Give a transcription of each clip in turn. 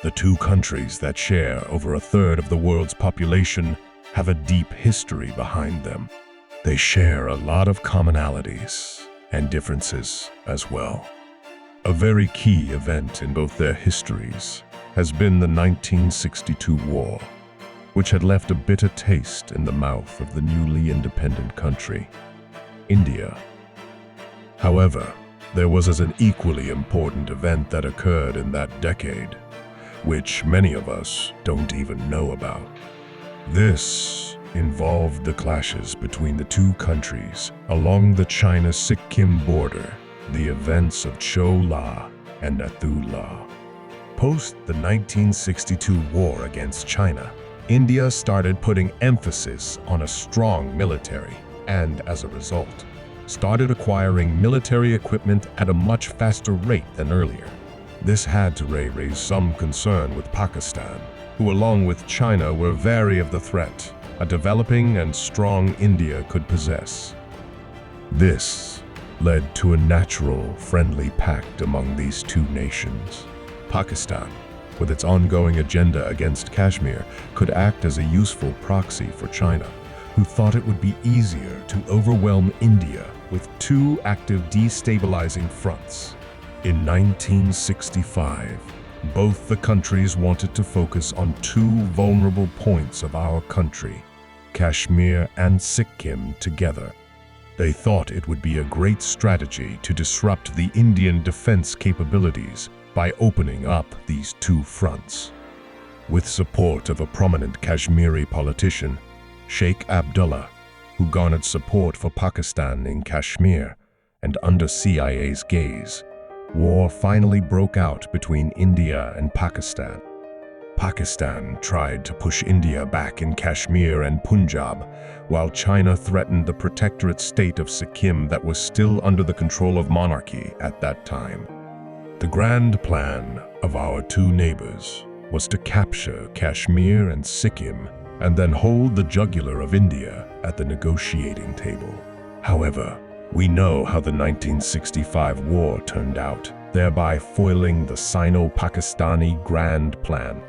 The two countries that share over a third of the world's population have a deep history behind them. They share a lot of commonalities and differences as well. A very key event in both their histories has been the 1962 war, which had left a bitter taste in the mouth of the newly independent country, India. However, there was an equally important event that occurred in that decade, which many of us don't even know about. This involved the clashes between the two countries along the China-Sikkim border, the events of Cho La and Nathu La. Post the 1962 war against China, India started putting emphasis on a strong military and, as a result, started acquiring military equipment at a much faster rate than earlier. This had to raise some concern with Pakistan, who along with China were wary of the threat a developing and strong India could possess. This led to a natural, friendly pact among these two nations. Pakistan, with its ongoing agenda against Kashmir, could act as a useful proxy for China, who thought it would be easier to overwhelm India with two active destabilizing fronts. In 1965, both the countries wanted to focus on two vulnerable points of our country, Kashmir and Sikkim, together. They thought it would be a great strategy to disrupt the Indian defense capabilities by opening up these two fronts. With support of a prominent Kashmiri politician, Sheikh Abdullah, who garnered support for Pakistan in Kashmir, and under CIA's gaze, war finally broke out between India and Pakistan. Pakistan tried to push India back in Kashmir and Punjab, while China threatened the protectorate state of Sikkim that was still under the control of monarchy at that time. The grand plan of our two neighbors was to capture Kashmir and Sikkim and then hold the jugular of India at the negotiating table. However, we know how the 1965 war turned out, thereby foiling the Sino-Pakistani grand plan.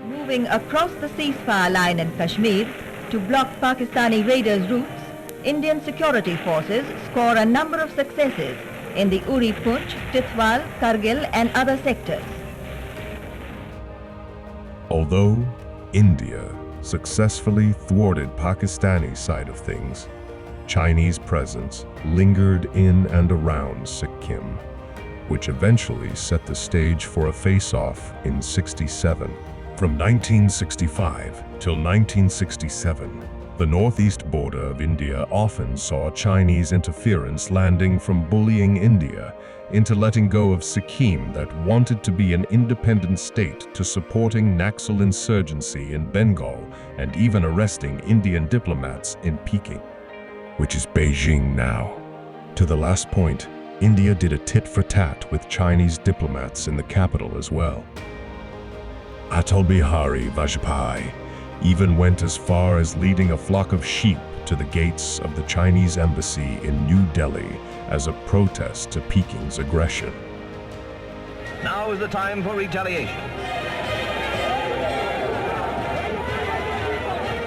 Moving across the ceasefire line in Kashmir to block Pakistani raiders' routes, Indian security forces score a number of successes in the Uri Punch, Tithwal, Kargil and other sectors. Although India successfully thwarted Pakistani side of things, Chinese presence lingered in and around Sikkim, which eventually set the stage for a face-off in '67. From 1965 till 1967, the northeast border of India often saw Chinese interference landing from bullying India into letting go of Sikkim that wanted to be an independent state to supporting Naxal insurgency in Bengal and even arresting Indian diplomats in Peking, which is Beijing now. To the last point, India did a tit-for-tat with Chinese diplomats in the capital as well. Atal Bihari Vajpayee even went as far as leading a flock of sheep to the gates of the Chinese embassy in New Delhi as a protest to Peking's aggression. Now is the time for retaliation.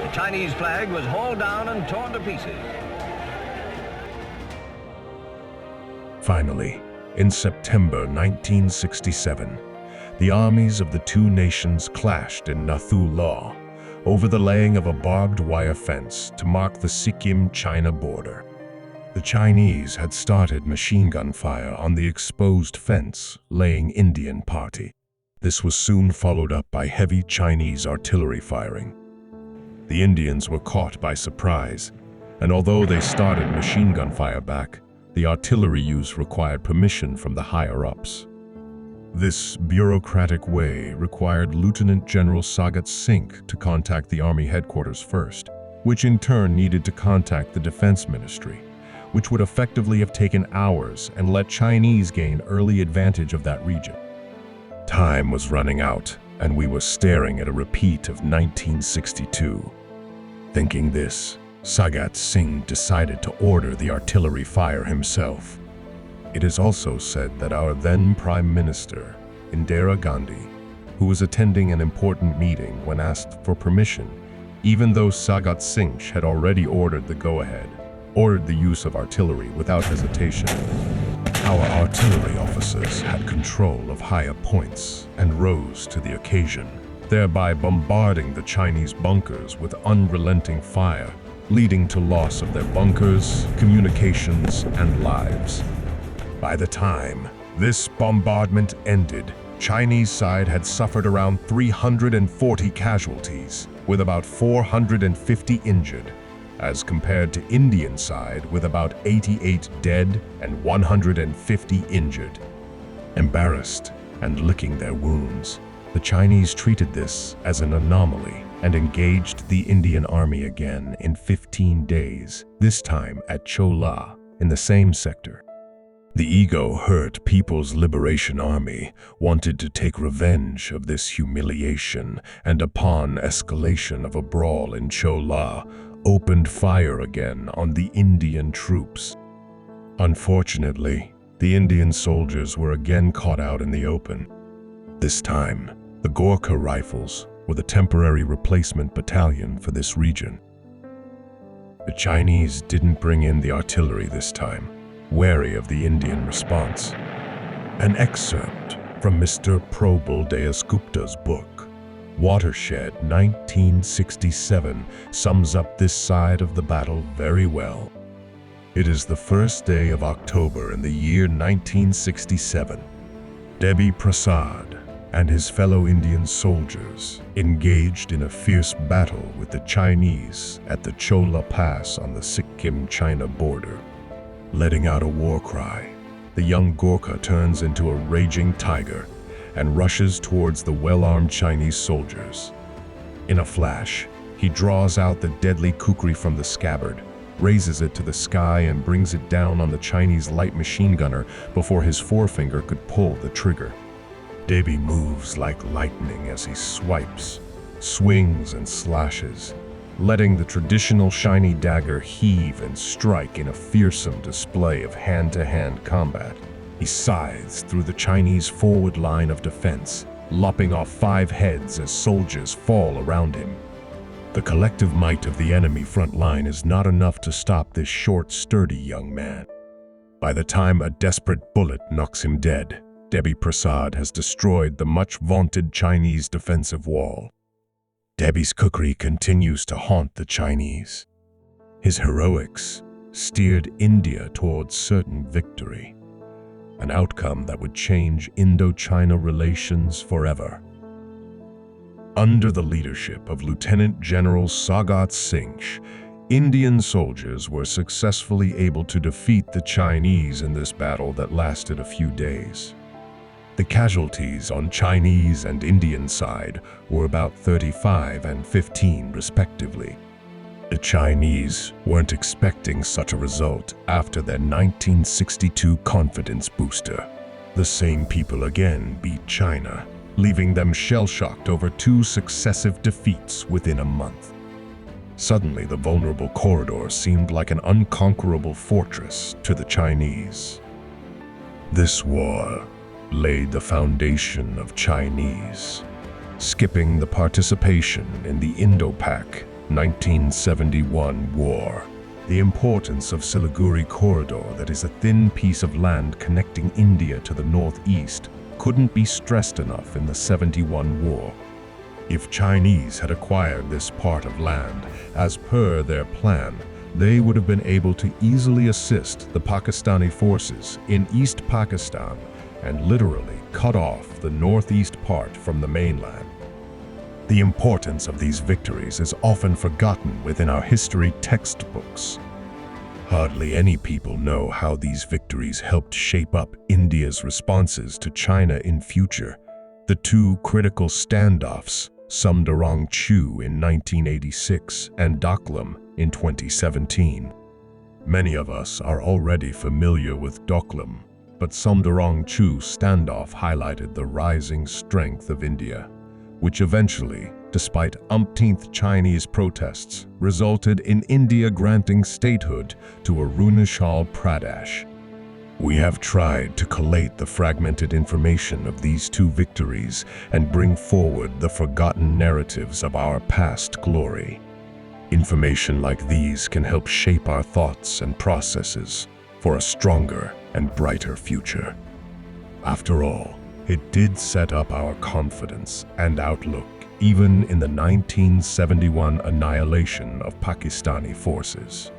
The Chinese flag was hauled down and torn to pieces. Finally, in September 1967, the armies of the two nations clashed in Nathu La over the laying of a barbed wire fence to mark the Sikkim-China border. The Chinese had started machine gun fire on the exposed fence, laying Indian party. This was soon followed up by heavy Chinese artillery firing. The Indians were caught by surprise, and although they started machine gun fire back, the artillery use required permission from the higher-ups. This bureaucratic way required Lieutenant General Sagat Singh to contact the Army headquarters first, which in turn needed to contact the Defense Ministry, which would effectively have taken hours and let Chinese gain early advantage of that region. Time was running out, and we were staring at a repeat of 1962. Thinking this, Sagat Singh decided to order the artillery fire himself. It is also said that our then Prime Minister, Indira Gandhi, who was attending an important meeting when asked for permission, even though Sagat Singh had already ordered the go-ahead, ordered the use of artillery without hesitation. Our artillery officers had control of higher points and rose to the occasion, thereby bombarding the Chinese bunkers with unrelenting fire, leading to loss of their bunkers, communications, and lives. By the time this bombardment ended, Chinese side had suffered around 340 casualties, with about 450 injured, as compared to Indian side with about 88 dead and 150 injured. Embarrassed and licking their wounds, the Chinese treated this as an anomaly and engaged the Indian army again in 15 days, this time at Cho La, in the same sector. The ego-hurt People's Liberation Army wanted to take revenge of this humiliation, and upon escalation of a brawl in Cho La, opened fire again on the Indian troops. Unfortunately, the Indian soldiers were again caught out in the open. This time, the Gorkha Rifles were the temporary replacement battalion for this region. The Chinese didn't bring in the artillery this time, wary of the Indian response. An excerpt from Mr. Probal Dasgupta's book, Watershed, 1967, sums up this side of the battle very well. It is the first day of October in the year 1967. Debi Prasad and his fellow Indian soldiers engaged in a fierce battle with the Chinese at the Chola Pass on the Sikkim-China border. Letting out a war cry, the young Gorkha turns into a raging tiger and rushes towards the well-armed Chinese soldiers. In a flash, he draws out the deadly kukri from the scabbard, raises it to the sky and brings it down on the Chinese light machine gunner before his forefinger could pull the trigger. Debi moves like lightning as he swipes, swings and slashes, letting the traditional shiny dagger heave and strike in a fearsome display of hand-to-hand combat. He scythes through the Chinese forward line of defense, lopping off 5 heads as soldiers fall around him. The collective might of the enemy front line is not enough to stop this short, sturdy young man. By the time a desperate bullet knocks him dead, Debi Prasad has destroyed the much-vaunted Chinese defensive wall. Debi's kukri continues to haunt the Chinese. His heroics steered India towards certain victory, an outcome that would change Indo-China relations forever. Under the leadership of Lieutenant General Sagat Singh, Indian soldiers were successfully able to defeat the Chinese in this battle that lasted a few days. The casualties on Chinese and Indian side were about 35 and 15 respectively. The Chinese weren't expecting such a result after their 1962 confidence booster. The same people again beat China, leaving them shell-shocked over 2 successive defeats within a month. Suddenly, the vulnerable corridor seemed like an unconquerable fortress to the Chinese. This war laid the foundation of Chinese, skipping the participation in the Indo-Pak 1971 war. The importance of Siliguri Corridor, that is a thin piece of land connecting India to the northeast, couldn't be stressed enough in the 71 war. If Chinese had acquired this part of land as per their plan, they would have been able to easily assist the Pakistani forces in East Pakistan and literally cut off the northeast part from the mainland. The importance of these victories is often forgotten within our history textbooks. Hardly any people know how these victories helped shape up India's responses to China in future. The 2 critical standoffs, Samdarang Chu in 1986 and Doklam in 2017. Many of us are already familiar with Doklam, but Samdarang Chu standoff highlighted the rising strength of India, which eventually, despite umpteenth Chinese protests, resulted in India granting statehood to Arunachal Pradesh. We have tried to collate the fragmented information of these two victories and bring forward the forgotten narratives of our past glory. Information like these can help shape our thoughts and processes for a stronger and brighter future. After all, it did set up our confidence and outlook even in the 1971 annihilation of Pakistani forces.